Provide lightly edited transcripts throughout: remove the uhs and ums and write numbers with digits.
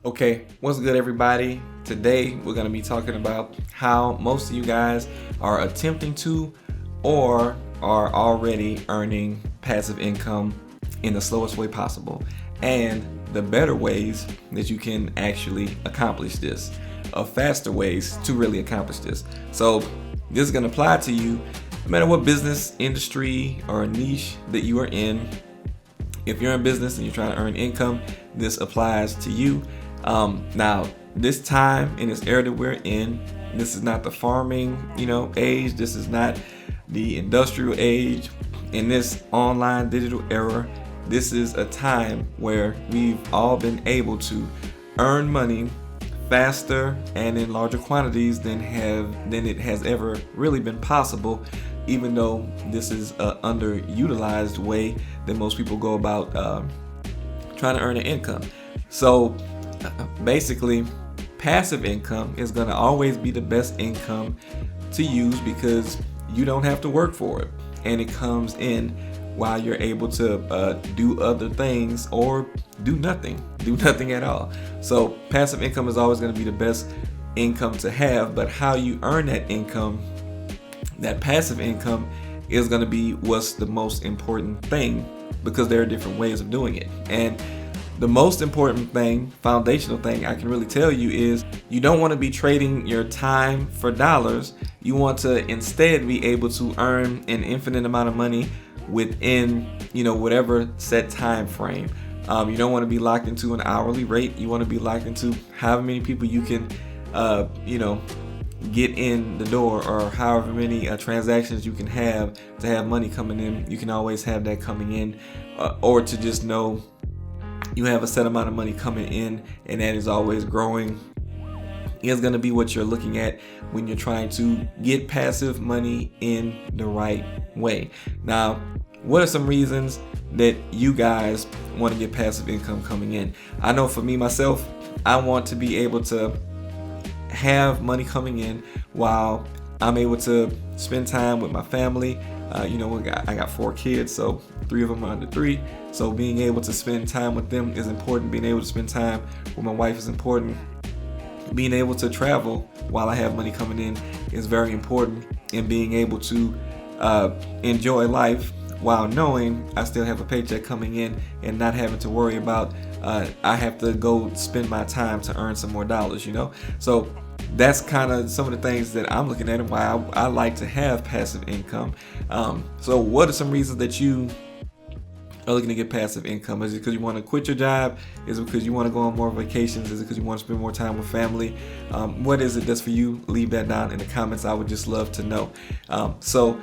Okay, what's good, everybody? Today we're going to be talking about how most of you guys are attempting to or are already earning passive income in the slowest way possible, and the better ways that you can actually accomplish this, faster ways to really accomplish this. So this is going to apply to you no matter what business, industry, or niche that you are in. If you're in business and you're trying to earn income, this applies to you. Now, this time in this era that we're in, this is not the farming, age. This is not the industrial age. In this online digital era, this is a time where we've all been able to earn money faster and in larger quantities than it has ever really been possible, even though this is an underutilized way that most people go about trying to earn an income. So basically, passive income is going to always be the best income to use because you don't have to work for it, and it comes in while you're able to do other things or do nothing at all. So passive income is always going to be the best income to have, but how you earn that income, that passive income, is going to be what's the most important thing, because there are different ways of doing it. And the most important thing, foundational thing I can really tell you is you don't want to be trading your time for dollars. You want to instead be able to earn an infinite amount of money within, whatever set time frame. You don't want to be locked into an hourly rate. You want to be locked into however many people you can, get in the door, or however many transactions you can have to have money coming in. You can always have that coming in, or to just know you have a set amount of money coming in, and that is always growing. Is going to be what you're looking at when you're trying to get passive money in the right way. Now, what are some reasons that you guys want to get passive income coming in? I know for me, myself, I want to be able to have money coming in while I'm able to spend time with my family. I got 4 kids, so 3 of them are under 3. So being able to spend time with them is important. Being able to spend time with my wife is important. Being able to travel while I have money coming in is very important. And being able to enjoy life while knowing I still have a paycheck coming in and not having to worry about I have to go spend my time to earn some more dollars, So that's kind of some of the things that I'm looking at and why I like to have passive income. So what are some reasons that you are looking to get passive income? Is it because you want to quit your job? Is it because you want to go on more vacations? Is it because you want to spend more time with family? What is it that's for you? Leave that down in the comments. I would just love to know. So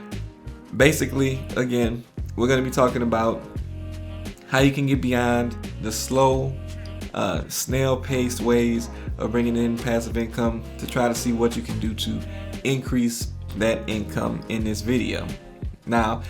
basically, again, we're going to be talking about how you can get beyond the slow, snail-paced ways of bringing in passive income to try to see what you can do to increase that income in this video. Now,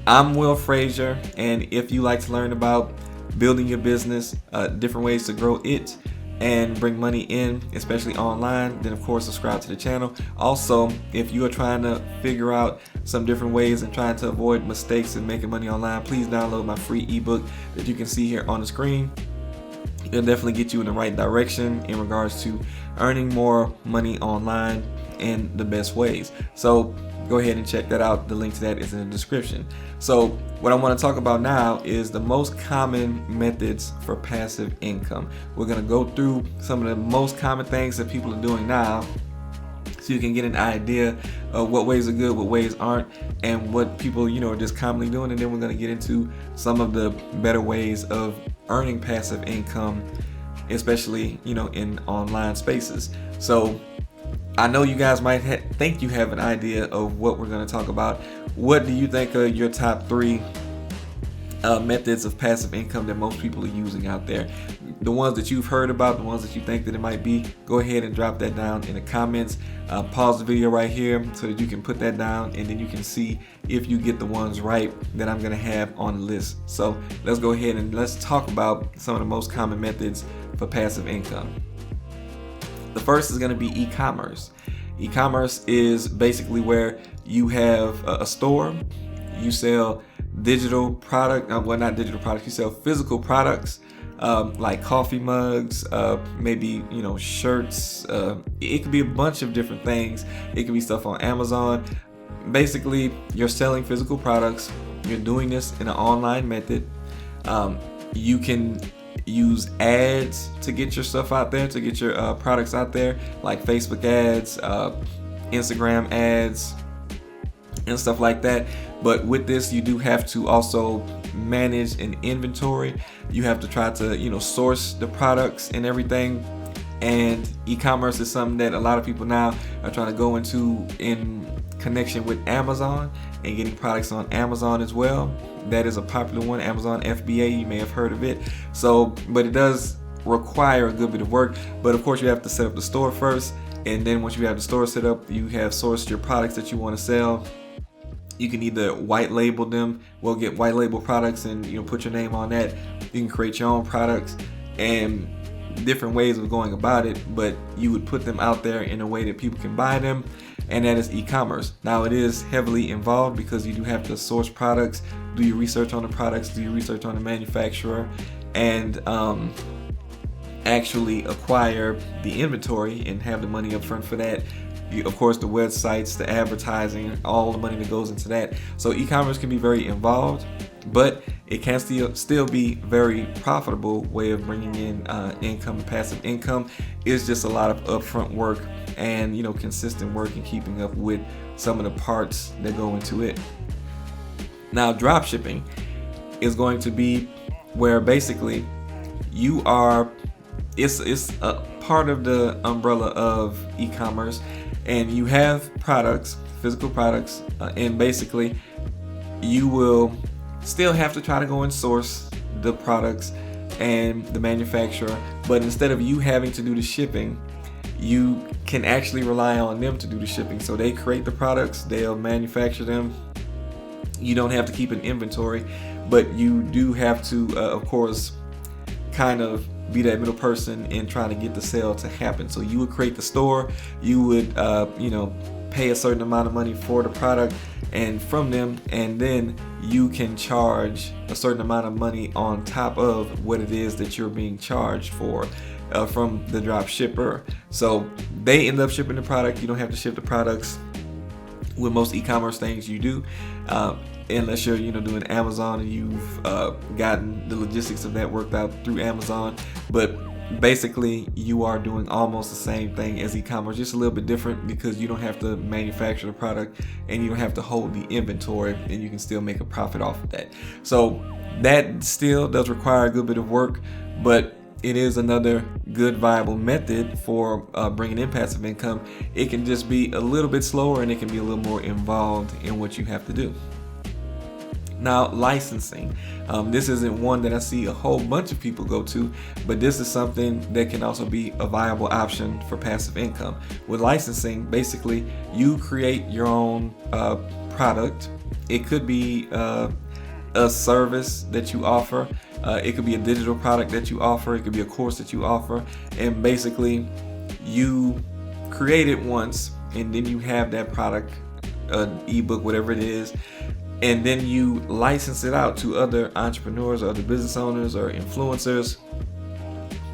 I'm Frazier, and if you like to learn about building your business, different ways to grow it and bring money in, especially online, then of course subscribe to the channel. Also, if you are trying to figure out some different ways and trying to avoid mistakes in making money online, please download my free ebook that you can see here on the screen. It'll definitely get you in the right direction in regards to earning more money online in the best ways. So go ahead and check that out. The link to that is in the description. So what I want to talk about now is the most common methods for passive income. We're going to go through some of the most common things that people are doing now, so you can get an idea of what ways are good, what ways aren't, and what people are just commonly doing. And then we're going to get into some of the better ways of earning passive income, especially in online spaces. So I know you guys might think you have an idea of what we're going to talk about. What do you think are your top 3 methods of passive income that most people are using out there? The ones that you've heard about, the ones that you think that it might be, go ahead and drop that down in the comments. Pause the video right here so that you can put that down, and then you can see if you get the ones right that I'm going to have on the list. So let's go ahead and let's talk about some of the most common methods for passive income. The first is going to be e-commerce. E-commerce is basically where you have a store, you sell digital product, well, not digital products, you sell physical products like coffee mugs, maybe, shirts. It could be a bunch of different things. It could be stuff on Amazon. Basically, you're selling physical products. You're doing this in an online method. You can use ads to get your stuff out there, to get your products out there, like Facebook ads, Instagram ads, and stuff like that. But with this, you do have to also manage an inventory. You have to try to, source the products and everything. And e-commerce is something that a lot of people now are trying to go into in connection with Amazon and getting products on Amazon as well. That is a popular one, Amazon FBA. You may have heard of it. So, but it does require a good bit of work. But of course, you have to set up the store first. And then once you have the store set up, you have sourced your products that you want to sell. You can either white label them, get white label products and put your name on that. You can create your own products and different ways of going about it, but you would put them out there in a way that people can buy them, and that is e-commerce. Now it is heavily involved because you do have to source products, do your research on the products, do your research on the manufacturer, and actually acquire the inventory and have the money up front for that. Of course, the websites, the advertising, all the money that goes into that. So e-commerce can be very involved, but it can still be very profitable way of bringing in income and passive income. It's just a lot of upfront work and consistent work and keeping up with some of the parts that go into it. Now, drop shipping is going to be where basically it's a part of the umbrella of e-commerce. And you have products, physical products, and basically you will still have to try to go and source the products and the manufacturer. But instead of you having to do the shipping, you can actually rely on them to do the shipping. So they create the products, they'll manufacture them. You don't have to keep an inventory, but you do have to, of course, kind of be that middle person in trying to get the sale to happen. So you would create the store, you would pay a certain amount of money for the product and from them, and then you can charge a certain amount of money on top of what it is that you're being charged for from the drop shipper. So they end up shipping the product. You don't have to ship the products. With most e-commerce things you do, unless you're doing Amazon and you've gotten the logistics of that worked out through Amazon. But basically you are doing almost the same thing as e-commerce, just a little bit different because you don't have to manufacture the product and you don't have to hold the inventory, and you can still make a profit off of that. So that still does require a good bit of work, but it is another good viable method for bringing in passive income. It can just be a little bit slower and it can be a little more involved in what you have to do. Now, licensing. This isn't one that I see a whole bunch of people go to, but this is something that can also be a viable option for passive income. With licensing, basically, you create your own product. It could be a service that you offer. It could be a digital product that you offer. It could be a course that you offer. And basically, you create it once, and then you have that product, an ebook, whatever it is, and then you license it out to other entrepreneurs or other business owners or influencers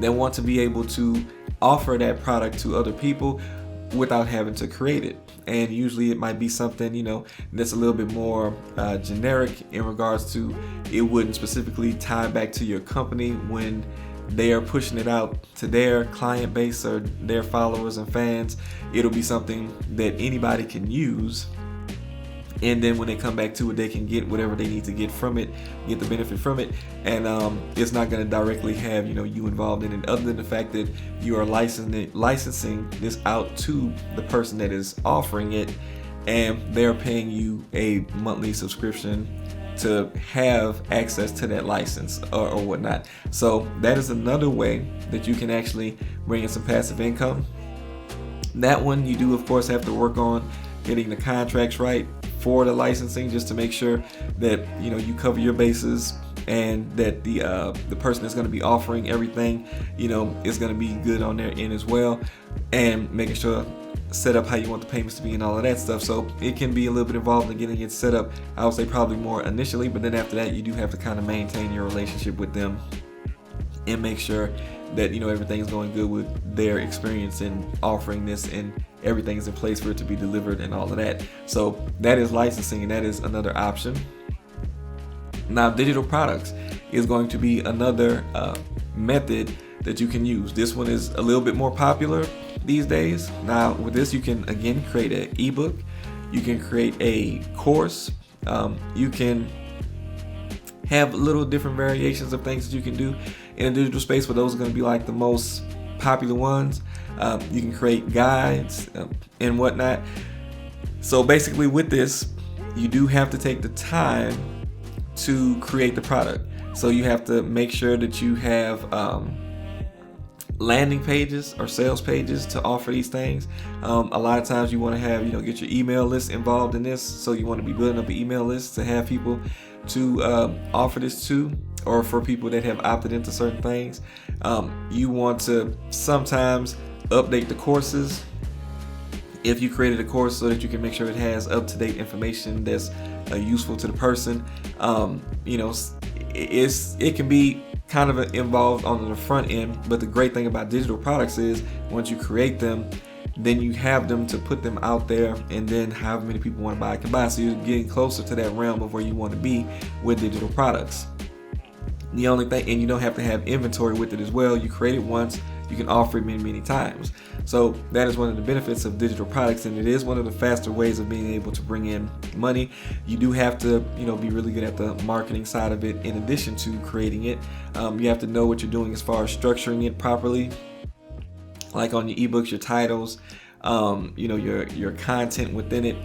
that want to be able to offer that product to other people without having to create it. And usually it might be something, that's a little bit more generic in regards to it wouldn't specifically tie back to your company when they are pushing it out to their client base or their followers and fans. It'll be something that anybody can use. And then when they come back to it, they can get whatever they need to get from it, get the benefit from it. And it's not going to directly have, you involved in it, other than the fact that you are licensing this out to the person that is offering it, and they're paying you a monthly subscription to have access to that license or whatnot. So that is another way that you can actually bring in some passive income. That one you do, of course, have to work on getting the contracts right for the licensing, just to make sure that you cover your bases and that the person that's going to be offering everything is going to be good on their end as well, and making sure set up how you want the payments to be and all of that stuff. So it can be a little bit involved in getting it set up. I would say probably more initially, but then after that you do have to kind of maintain your relationship with them and make sure that everything's going good with their experience in offering this, and everything's in place for it to be delivered and all of that. So that is licensing, and that is another option. Now, digital products is going to be another method that you can use. This one is a little bit more popular these days. Now, with this, you can again create an ebook, you can create a course, you can have little different variations of things that you can do in a digital space, but those are going to be like the most popular ones. You can create guides and whatnot. So basically with this, you do have to take the time to create the product. So you have to make sure that you have landing pages or sales pages to offer these things. A lot of times you want to have, get your email list involved in this. So you want to be building up an email list to have people to offer this to, or for people that have opted into certain things. You want to sometimes update the courses if you created a course, so that you can make sure it has up-to-date information that's useful to the person. It can be kind of involved on the front end, but the great thing about digital products is once you create them, then you have them to put them out there, and then however many people want to buy can buy. So you're getting closer to that realm of where you want to be with digital products. The only thing, and you don't have to have inventory with it as well. You create it once, you can offer it many times. So that is one of the benefits of digital products, and it is one of the faster ways of being able to bring in money. You do have to, be really good at the marketing side of it in addition to creating it. You have to know what you're doing as far as structuring it properly, like on your ebooks, your titles, your content within it,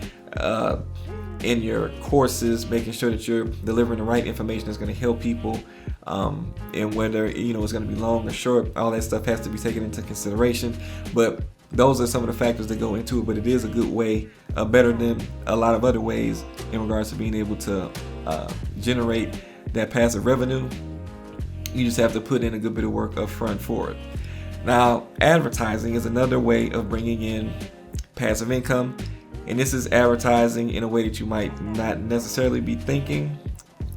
in your courses, making sure that you're delivering the right information that's going to help people, and whether it's going to be long or short, all that stuff has to be taken into consideration. But those are some of the factors that go into it. But it is a good way, better than a lot of other ways in regards to being able to generate that passive revenue. You just have to put in a good bit of work up front for it. Now, advertising is another way of bringing in passive income. And this is advertising in a way that you might not necessarily be thinking.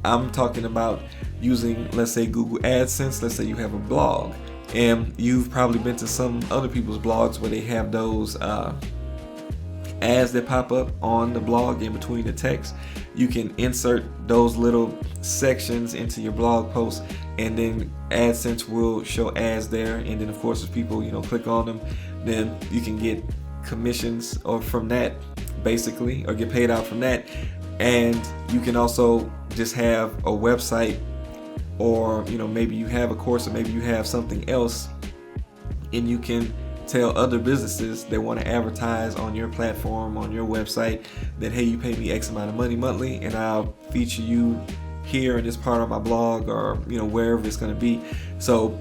I'm talking about using, let's say, Google AdSense. Let's say you have a blog, and you've probably been to some other people's blogs where they have those ads that pop up on the blog in between the text. You can insert those little sections into your blog post, and then AdSense will show ads there. And then, of course, if people click on them, then you can get commissions or from that, basically, or get paid out from that. And you can also just have a website, or maybe you have a course, or maybe you have something else, and you can tell other businesses that want to advertise on your platform, on your website, that hey, you pay me X amount of money monthly, and I'll feature you here in this part of my blog, or wherever it's going to be. So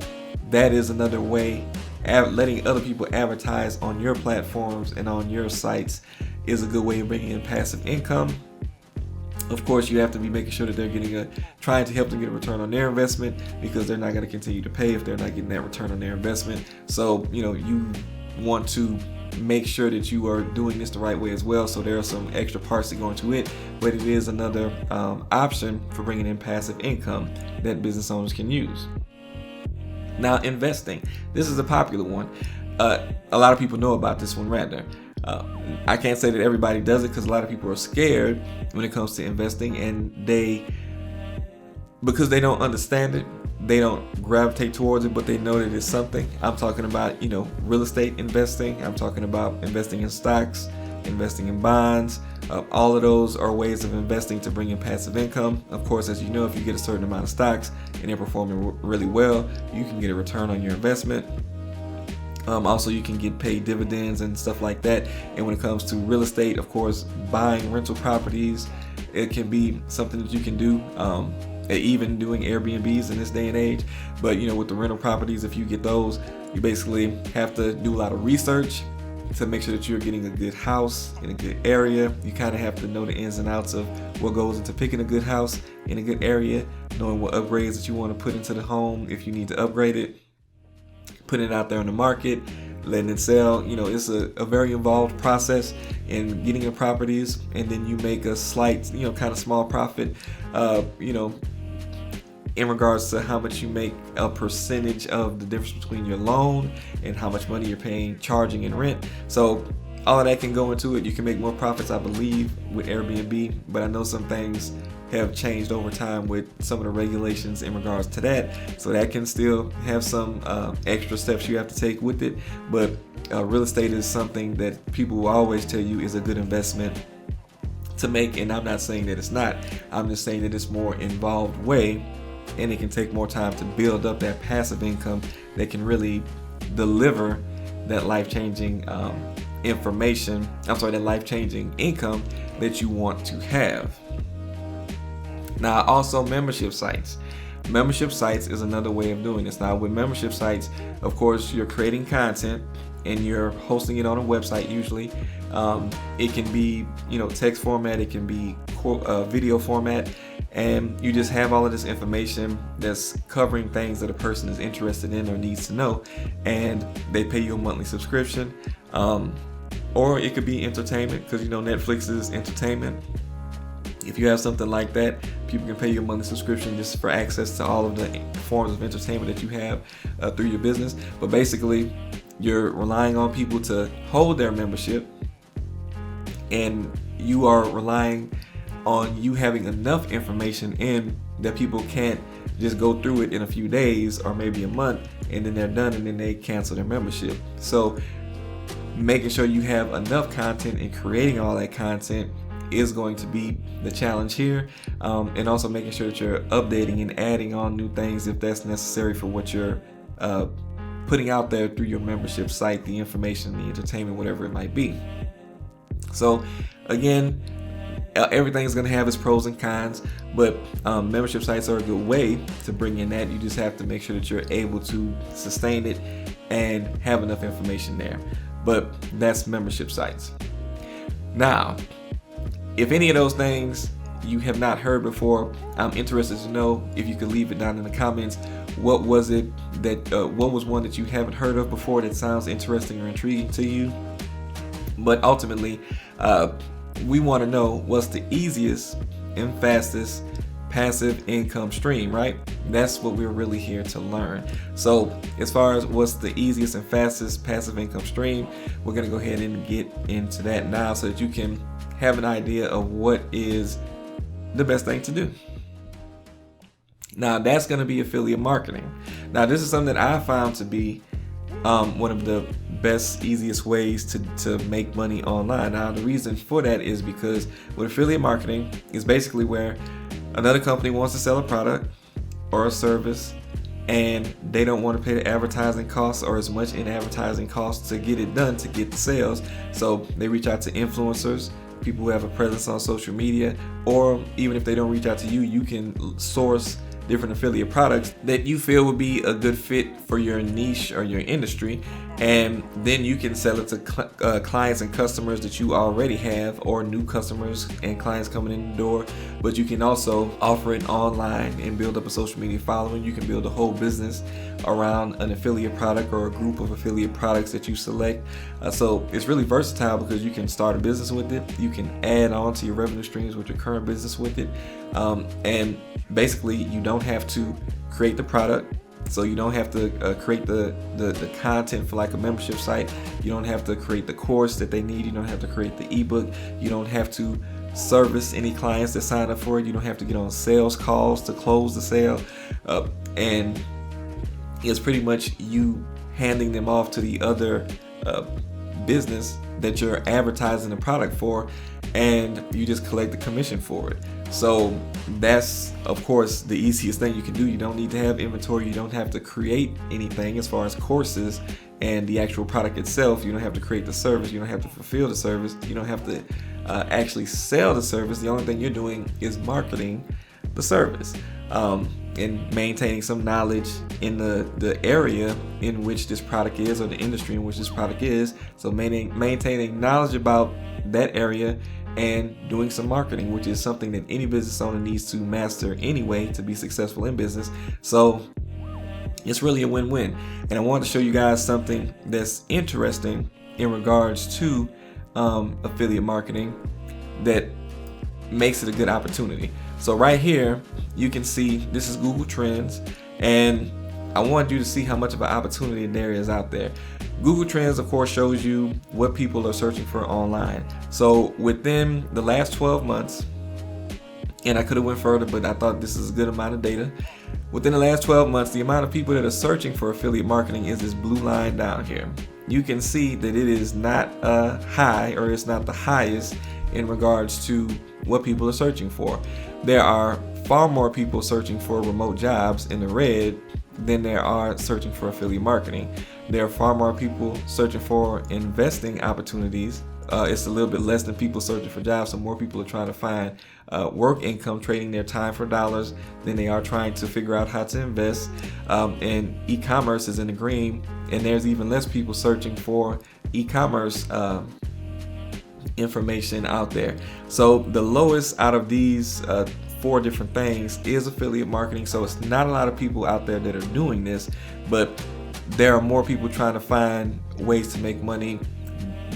that is another way. Letting other people advertise on your platforms and on your sites is a good way of bringing in passive income. Of course, you have to be making sure that they're trying to help them get a return on their investment, because they're not going to continue to pay if they're not getting that return on their investment. So, you want to make sure that you are doing this the right way as well. So there are some extra parts that go into it, but it is another option for bringing in passive income that business owners can use. Now, investing. This is a popular one. A lot of people know about this one, rather. I can't say that everybody does it, because a lot of people are scared when it comes to investing, and because they don't understand it, they don't gravitate towards it, but they know that it's something. I'm talking about, real estate investing. I'm talking about investing in stocks, investing in bonds. All of those are ways of investing to bring in passive income. Of course, as you know, if you get a certain amount of stocks and they're performing really well, you can get a return on your investment. Also, you can get paid dividends and stuff like that. And when it comes to real estate, of course, buying rental properties, it can be something that you can do. Even doing Airbnbs in this day and age. But with the rental properties, if you get those, you basically have to do a lot of research to make sure that you're getting a good house in a good area. You kind of have to know the ins and outs of what goes into picking a good house in a good area, knowing what upgrades that you want to put into the home if you need to upgrade it, putting it out there on the market, letting it sell. It's a very involved process in getting your properties, and then you make a slight, kind of small profit, in regards to how much you make, a percentage of the difference between your loan and how much money you're paying, charging in rent. So all of that can go into it. You can make more profits, I believe, with Airbnb, but I know some things have changed over time with some of the regulations in regards to that. So that can still have some extra steps you have to take with it. But real estate is something that people will always tell you is a good investment to make, and I'm not saying that it's not. I'm just saying that it's more involved way, and it can take more time to build up that passive income that can really deliver that life-changing that life-changing income that you want to have. Now, also membership sites. Membership sites is another way of doing this. Now, with membership sites, of course, you're creating content and you're hosting it on a website usually. It can be, text format, it can be video format, and you just have all of this information that's covering things that a person is interested in or needs to know, and they pay you a monthly subscription. Or it could be entertainment, because Netflix is entertainment. If you have something like that, people can pay you a monthly subscription just for access to all of the forms of entertainment that you have through your business. But basically, you're relying on people to hold their membership, and you are relying on you having enough information in that people can't just go through it in a few days or maybe a month, and then they're done and then they cancel their membership. So making sure you have enough content and creating all that content is going to be the challenge here, and also making sure that you're updating and adding on new things if that's necessary for what you're putting out there through your membership site, the information, the entertainment, whatever it might be. So again, everything's going to have its pros and cons, but membership sites are a good way to bring in that. You just have to make sure that you're able to sustain it and have enough information there. But that's membership sites. Now, if any of those things you have not heard before, I'm interested to know if you could leave it down in the comments. What was it that, what was one that you haven't heard of before that sounds interesting or intriguing to you? But ultimately, we want to know what's the easiest and fastest passive income stream, right? That's what we're really here to learn. So as far as what's the easiest and fastest passive income stream, we're going to go ahead and get into that now so that you can have an idea of what is the best thing to do. Now, that's going to be affiliate marketing. Now, this is something that I found to be one of the best, easiest ways to make money online. Now, the reason for that is because with affiliate marketing is basically where another company wants to sell a product or a service, and they don't want to pay the advertising costs or as much in advertising costs to get it done, to get the sales. So they reach out to influencers, people who have a presence on social media, or even if they don't reach out to you, you can source different affiliate products that you feel would be a good fit for your niche or your industry, and then you can sell it to clients and customers that you already have, or new customers and clients coming in the door. But you can also offer it online and build up a social media following. You can build a whole business around an affiliate product or a group of affiliate products that you select. So it's really versatile because you can start a business with it. You can add on to your revenue streams with your current business with it, and basically you don't have to create the product. So you don't have to create the content for like a membership site. You don't have to create the course that they need. You don't have to create the ebook. You don't have to service any clients that sign up for it. You don't have to get on sales calls to close the sale. And it's pretty much you handing them off to the other business that you're advertising the product for, and you just collect the commission for it. So that's, of course, the easiest thing you can do. You don't need to have inventory. You don't have to create anything as far as courses and the actual product itself. You don't have to create the service. You don't have to fulfill the service. You don't have to actually sell the service. The only thing you're doing is marketing the service, and maintaining some knowledge in the area in which this product is, or the industry in which this product is. So maintaining knowledge about that area and doing some marketing, which is something that any business owner needs to master anyway to be successful in business. So it's really a win-win. And I wanted to show you guys something that's interesting in regards to affiliate marketing that makes it a good opportunity. So right here, you can see this is Google Trends, and I want you to see how much of an opportunity there is out there. Google Trends, of course, shows you what people are searching for online. So within the last 12 months, and I could have went further, but I thought this is a good amount of data. Within the last 12 months, the amount of people that are searching for affiliate marketing is this blue line down here. You can see that it is not high, or it's not the highest in regards to what people are searching for. There are far more people searching for remote jobs in the red than there are searching for affiliate marketing. There are far more people searching for investing opportunities. It's a little bit less than people searching for jobs, so more people are trying to find work income, trading their time for dollars, than they are trying to figure out how to invest. And e-commerce is in the green, and there's even less people searching for e-commerce information out there. So the lowest out of these 4 different things is affiliate marketing. So it's not a lot of people out there that are doing this, but there are more people trying to find ways to make money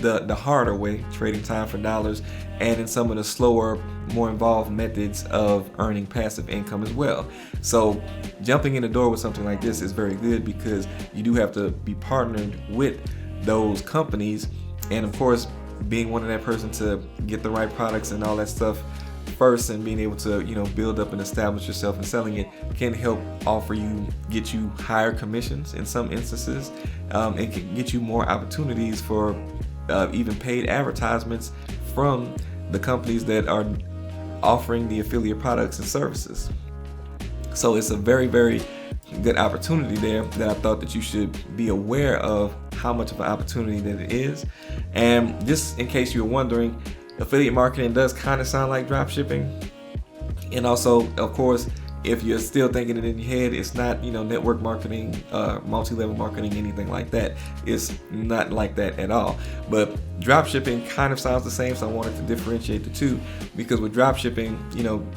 the harder way, trading time for dollars, and in some of the slower, more involved methods of earning passive income as well. So jumping in the door with something like this is very good, because you do have to be partnered with those companies, and of course being one of that person to get the right products and all that stuff first, and being able to build up and establish yourself and selling it can help get you higher commissions in some instances, and can get you more opportunities for even paid advertisements from the companies that are offering the affiliate products and services. So it's a very, very good opportunity there that I thought that you should be aware of how much of an opportunity that it is. And just in case you're wondering, affiliate marketing does kind of sound like drop shipping. And also, of course, if you're still thinking it in your head, it's not network marketing, multi-level marketing, anything like that. It's not like that at all. But drop shipping kind of sounds the same, so I wanted to differentiate the two, because with drop shipping,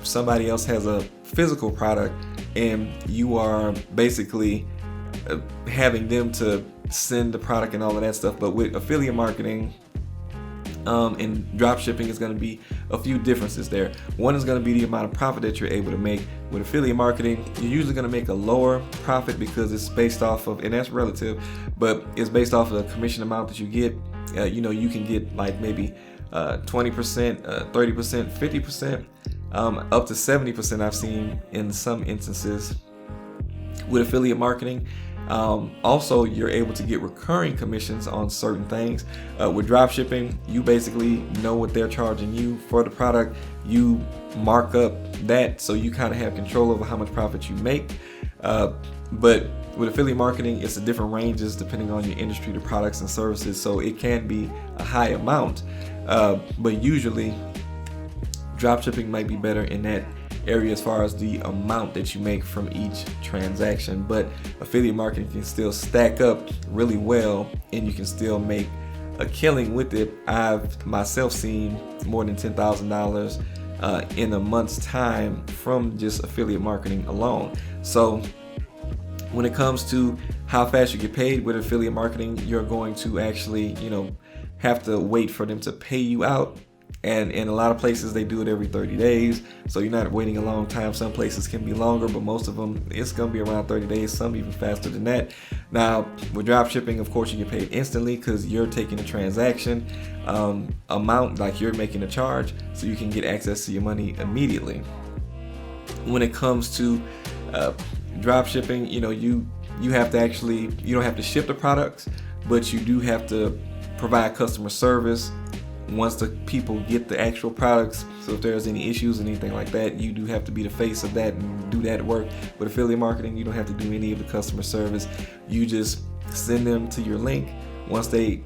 somebody else has a physical product and you are basically having them to send the product and all of that stuff. But with affiliate marketing and drop shipping, is going to be a few differences there. One is going to be the amount of profit that you're able to make. With affiliate marketing, you're usually going to make a lower profit because it's based off of, and that's relative, but it's based off of the commission amount that you get. You can get like maybe 20%, 30%, 50%, up to 70% I've seen in some instances with affiliate marketing. Also, you're able to get recurring commissions on certain things. With drop shipping, you basically know what they're charging you for the product. You mark up that, so you kind of have control over how much profit you make. But with affiliate marketing, it's a different ranges depending on your industry, the products and services. So it can be a high amount, but usually drop shipping might be better in that area as far as the amount that you make from each transaction. But affiliate marketing can still stack up really well, and you can still make a killing with it. I've myself seen more than $10,000 in a month's time from just affiliate marketing alone. So when it comes to how fast you get paid with affiliate marketing, you're going to actually have to wait for them to pay you out. And in a lot of places, they do it every 30 days. So you're not waiting a long time. Some places can be longer, but most of them, it's going to be around 30 days, some even faster than that. Now, with drop shipping, of course, you get paid instantly because you're taking a transaction amount, like you're making a charge, so you can get access to your money immediately. When it comes to drop shipping, you have to actually, you don't have to ship the products, but you do have to provide customer service once the people get the actual products. So if there's any issues, anything like that, you do have to be the face of that and do that work. With affiliate marketing, you don't have to do any of the customer service. You just send them to your link. Once they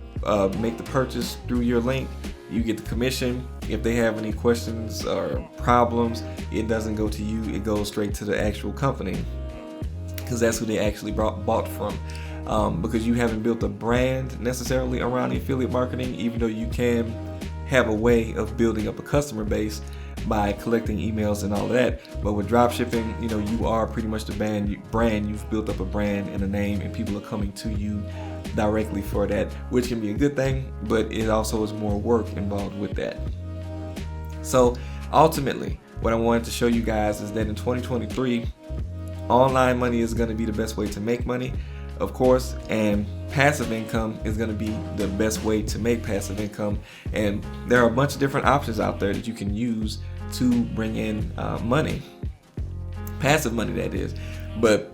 make the purchase through your link, you get the commission. If they have any questions or problems, it doesn't go to you, it goes straight to the actual company, because that's who they actually bought from. Because you haven't built a brand necessarily around the affiliate marketing, even though you can have a way of building up a customer base by collecting emails and all of that. But with drop shipping, you are pretty much the brand. You've built up a brand and a name, and people are coming to you directly for that, which can be a good thing, but it also is more work involved with that. So ultimately, what I wanted to show you guys is that in 2023, online money is going to be the best way to make money, of course, and passive income is going to be the best way to make passive income. And there are a bunch of different options out there that you can use to bring in money, passive money that is. But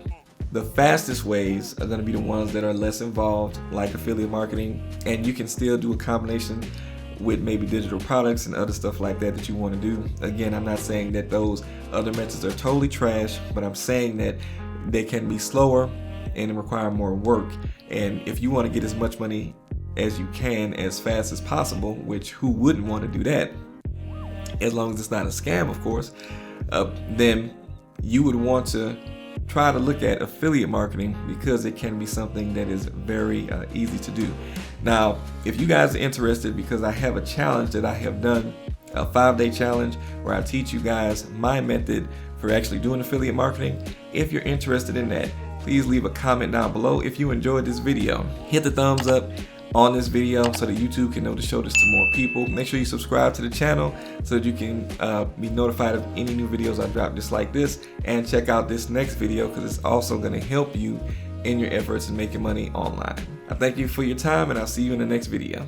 the fastest ways are going to be the ones that are less involved, like affiliate marketing, and you can still do a combination with maybe digital products and other stuff like that you want to do. Again, I'm not saying that those other methods are totally trash, but I'm saying that they can be slower and require more work. And if you want to get as much money as you can as fast as possible, which who wouldn't want to do that, as long as it's not a scam, of course, then you would want to try to look at affiliate marketing, because it can be something that is very easy to do. Now, if you guys are interested, because I have a challenge that I have done, a 5-day challenge where I teach you guys my method for actually doing affiliate marketing. If you're interested in that, please leave a comment down below. If you enjoyed this video, hit the thumbs up on this video so that YouTube can know to show this to more people. Make sure you subscribe to the channel so that you can be notified of any new videos I drop just like this, and check out this next video because it's also going to help you in your efforts in making money online. I thank you for your time, and I'll see you in the next video.